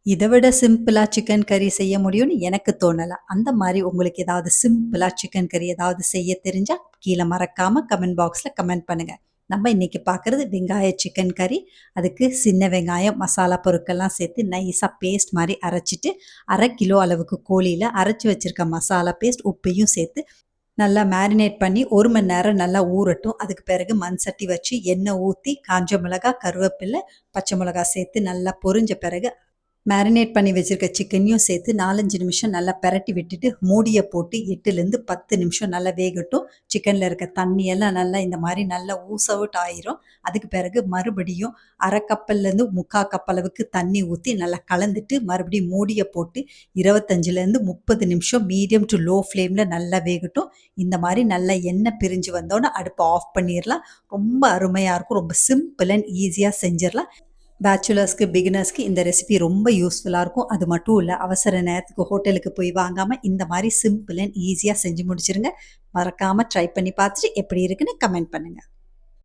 இத விட சிம்பிளா சிக்கன் கறி செய்ய முடியும்னு எனக்கு தோணல. அந்த மாரி உங்களுக்கு ஏதாவது சிம்பிளா சிக்கன் கறி ஏதாவது செய்ய தெரிஞ்சா, கீழ மறக்காம கமெண்ட் பாக்ஸ்ல கமெண்ட் பண்ணுங்க. நம்ம இன்னைக்கு பார்க்குறது வெங்காய சிக்கன் கறி. அதுக்கு சின்ன வெங்காயம், மசாலா பொருட்கள்லாம் சேர்த்து நைஸா பேஸ்ட் மாரி அரைச்சுட்டு, 1/2 கிலோ அளவுக்கு கோழியில அரைச்சு வச்சிருக்க மசாலா பேஸ்ட், உப்பையும் சேர்த்து நல்லா மேரினேட் பண்ணி 1 மணி நேரம் நல்லா ஊறட்டும். அதுக்கு பிறகு மண் சட்டி வச்சு எண்ணெய் ஊத்தி, காஞ்ச மிளகா, கருவேப்பிலை, பச்சை மிளகா சேர்த்து நல்லா பொரிஞ்ச பிறகு மேரினேட் பண்ணி வச்சிருக்க சிக்கனையும் சேர்த்து 4, 5 நிமிஷம் நல்லா பெரட்டி விட்டுட்டு மூடிய போட்டு 8லேருந்து 10 நிமிஷம் நல்லா வேகட்டும். சிக்கன்ல இருக்க தண்ணி எல்லாம் நல்லா இந்த மாரி நல்லா ஊஸ் அவுட் ஆயிரும். அதுக்கு பிறகு மறுபடியும் 1/2 கப்புலேருந்து 3/4 கப் அளவுக்கு தண்ணி ஊத்தி நல்லா கலந்துட்டு மறுபடியும் மூடிய போட்டு 25லேருந்து 30 நிமிஷம் மீடியம் டு லோ ஃப்ளேம்ல நல்லா வேகட்டும். இந்த மாரி நல்லா எண்ணெய் பிரிஞ்சு வந்தோனே அடுப்ப ஆஃப் பண்ணிரலாம். ரொம்ப அருமையா இருக்கும். ரொம்ப சிம்பிள் அண்ட் ஈஸியா செஞ்சிரலாம். பேச்சுலர்ஸ்க்கு, பிகினர்ஸ்க்கு இந்த ரெசிபி ரொம்ப யூஸ்ஃபுல்லா இருக்கும். அது மட்டும் இல்ல, அவசர நேரத்துக்கு ஹோட்டலுக்கு போய் வாங்காம இந்த மாரி சிம்பிள் அண்ட் ஈஸியா செஞ்சு முடிச்சிருங்க. மறக்காம ட்ரை பண்ணி பார்த்துட்டு எப்படி இருக்குன்னு கமெண்ட் பண்ணுங்க.